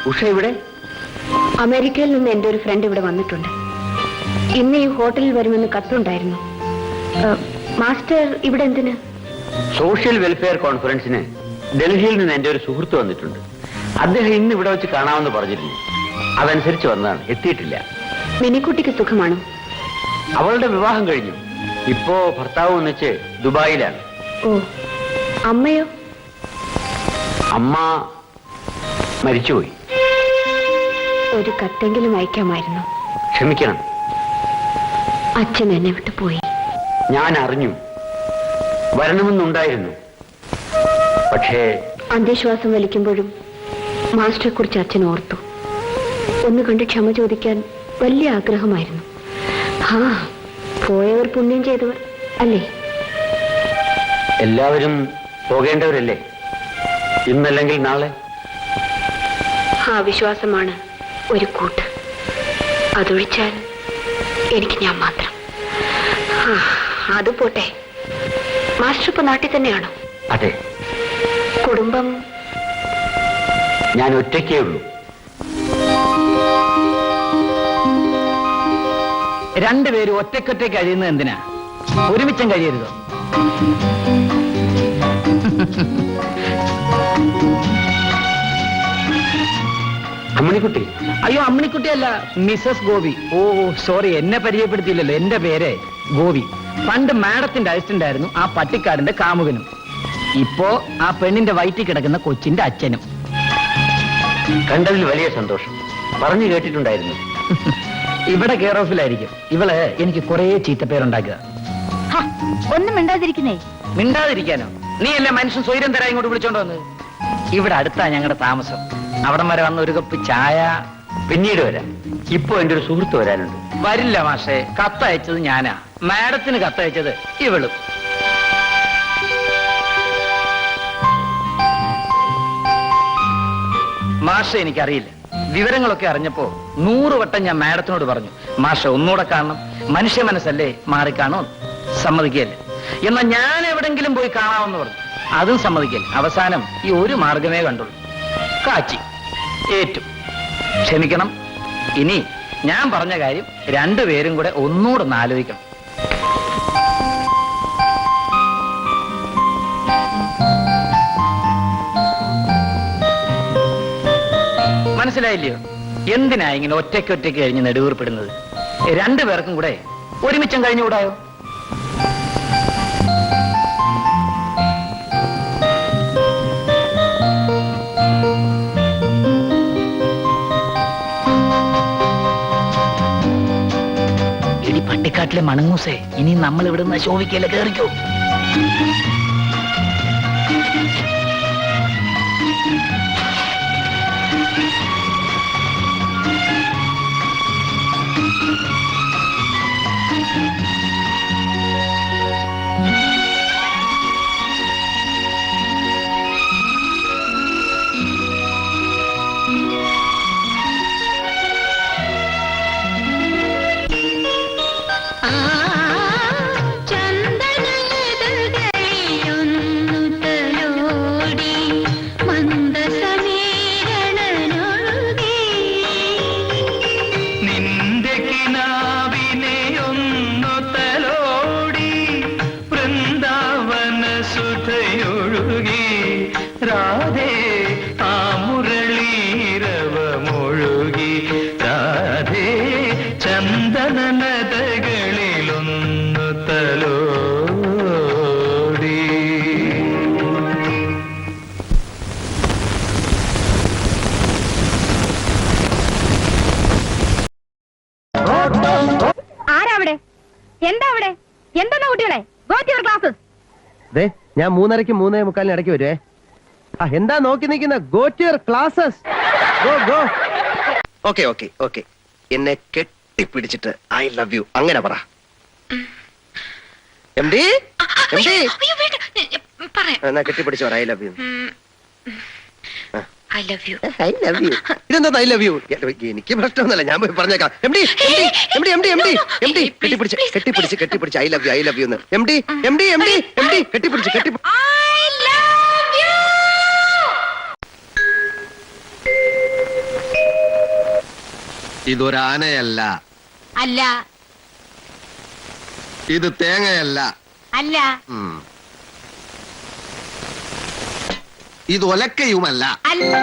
ഉഷ ഇവിടെ? അമേരിക്കയിൽ നിന്ന് എന്റെ ഒരു ഫ്രണ്ട് ഇവിടെ വന്നിട്ടുണ്ട്. ഇന്ന് ഈ ഹോട്ടലിൽ വരുമെന്ന് കത്തുണ്ടായിരുന്നു. മാസ്റ്റർ ഇവിടെ എന്തിന്? സോഷ്യൽ വെൽഫെയർ കോൺഫറൻസിന് ഡൽഹിയിൽ നിന്ന് എന്റെ ഒരു സുഹൃത്ത് വന്നിട്ടുണ്ട്. അദ്ദേഹം ഇന്ന് ഇവിടെ വെച്ച് കാണാമെന്ന് പറഞ്ഞിരുന്നു. അതനുസരിച്ച് വന്നതാണ്, എത്തിയിട്ടില്ല. മിനിക്കുട്ടിക്ക് സുഖമാണോ? അവളുടെ വിവാഹം കഴിഞ്ഞു. ഇപ്പോ ഭർത്താവ് ഒന്നിച്ച് ദുബായിലാണ്. ഓ, അമ്മയോ? അമ്മ മരിച്ചുപോയി. ഒരു കത്തെങ്കിലും അയക്കാമായിരുന്നു. ക്ഷമിക്കണം, അച്ഛൻ എന്നെ വിട്ടു പോയി. ഞാൻ അറിഞ്ഞു, വരണമെന്നുണ്ടായിരുന്നു. പക്ഷേ അന്ത്യശ്വാസം വലിക്കുമ്പോഴും മാസ്റ്ററെ കുറിച്ച് അച്ഛൻ ഓർത്തു. ഒന്ന് കണ്ട് ക്ഷമ ചോദിക്കാൻ വലിയ ആഗ്രഹമായിരുന്നു. ആ, പോയവർ പുണ്യം ചെയ്തവർ അല്ലേ? എല്ലാവരും പോകേണ്ടവരല്ലേ, ഇന്നല്ലെങ്കിൽ നാളെ. ആ വിശ്വാസമാണ് ഒരു കൂട്ട്. അതൊഴിച്ചാൽ എനിക്ക് ഞാൻ മാത്രം. അത് പോട്ടെ, മാസ്റ്റർ ഇപ്പൊ നാട്ടിൽ തന്നെയാണോ? അതെ. കുടുംബം? ഞാൻ ഒറ്റയ്ക്കേ ഉള്ളൂ. രണ്ടുപേരും ഒറ്റയ്ക്കൊറ്റയ്ക്ക് കഴിയുന്നത് എന്തിനാ? ഒരുമിച്ചും കഴിയരുതോ? അമ്മിണിക്കുട്ടി? അയ്യോ, അമ്മിണിക്കുട്ടിയല്ല, മിസസ് ഗോപി. ഓ സോറി, എന്നെ പരിചയപ്പെടുത്തിയില്ലല്ലോ. എന്റെ പേര് ഗോപി. പണ്ട് മാഡത്തിന്റെ അസിസ്റ്റന്റ് ആയിരുന്നു ആ പട്ടിക്കാരന്റെ കാമുകനും. ഇപ്പോ ആ പെണ്ണിന്റെ വയറ്റിൽ കിടക്കുന്ന കൊച്ചിന്റെ അച്ഛനും. കണ്ടതിൽ വലിയ സന്തോഷം. പറഞ്ഞു കേട്ടിട്ടുണ്ടായിരുന്നു. ഇവിടെ കെയർ ഓഫിലായിരിക്കും. ഇവള് എനിക്ക് കുറെ ചീത്തപ്പേരുണ്ടാക്കുക. ഒന്നും മിണ്ടാതിരിക്കുന്നേ. മിണ്ടാതിരിക്കാനോ? നീ അല്ലേ മനുഷ്യൻ സ്വൈരം തരാൻ ഇങ്ങോട്ട് വിളിച്ചോണ്ട് വന്നത്? ഇവിടെ അടുത്താ ഞങ്ങളുടെ താമസം. അവിടം വരെ വന്ന ഒരു കപ്പ് ചായ. പിന്നീട് വരാം. ഇപ്പോ എന്റെ ഒരു സുഹൃത്ത് വരാനുണ്ട്. വരില്ല മാഷേ, കത്തയച്ചത് ഞാനാ. മാഡത്തിന് കത്തയച്ചത് ഇവളും. മാഷെ എനിക്കറിയില്ല. വിവരങ്ങളൊക്കെ അറിഞ്ഞപ്പോ 100 വട്ടം ഞാൻ മാഡത്തിനോട് പറഞ്ഞു, മാഷ ഒന്നുകൂടെ കാണണം, മനുഷ്യ മനസ്സല്ലേ, മാറിക്കാണോ? സമ്മതിക്കല്ലേ. എന്നാ ഞാൻ എവിടെങ്കിലും പോയി കാണാമെന്ന് പറഞ്ഞു. അതും സമ്മതിക്കല്ലേ. അവസാനം ഈ ഒരു മാർഗമേ കണ്ടുള്ളൂ, കാച്ചി. ഏറ്റു. ക്ഷമിക്കണം. ഇനി ഞാൻ പറഞ്ഞ കാര്യം രണ്ടുപേരും കൂടെ ഒന്നുകൂടെ ഒന്ന് ആലോചിക്കണം. മനസ്സിലായില്ലയോ? എന്തിനാ ഇങ്ങനെ ഒറ്റയ്ക്ക് കഴിഞ്ഞ് നെടുവീർപ്പെടുന്നത്? രണ്ടുപേർക്കും കൂടെ ഒരുമിച്ചും കഴിഞ്ഞുകൂടായോ? എടി പട്ടിക്കാട്ടിലെ മണങ്ങൂസേ, ഇനി നമ്മൾ ഇവിടുന്ന് ശോഭിക്കല്ലേ, കേറിക്കോ. രാധേ എന്താ അവിടെ? എന്താ കുട്ടികളെ? Go to your classes. ദേ ഞാൻ 3:30-ക്കും 3:45 ഇടയ്ക്ക് വരുവേ. ആ എന്താ നോക്കി നിൽക്കുന്ന? Go to your classes. Go go. Okay okay okay. എന്നെ കെട്ടിപ്പിടിച്ചിട്ട് ഐ ലവ് യു അങ്ങനെ പറ. എം ഡി എന്നാ കെട്ടിപ്പിടിച്ചു പറ I love you. I love you. I love you. ഇതെന്താ ഐ ലവ് യു? എനിക്ക് പ്രശ്നമൊന്നുമില്ല, ഞാൻ പോയി പറഞ്ഞേക്കാം. M D M D M D M D M D കെട്ടിപ്പിടിച്ച് കെട്ടിപ്പിടിച്ച് കെട്ടിപ്പിടിച്ച് I love you I love you എന്ന്. M D M D M D M D കെട്ടിപ്പിടിച്ച് കെട്ടിപ്പിടിച്ച്. ഇതൊരാനയല്ല, അല്ല ഇത് തേങ്ങയല്ല, അല്ല ഇത് ഒലക്കയുമല്ല. അല്ല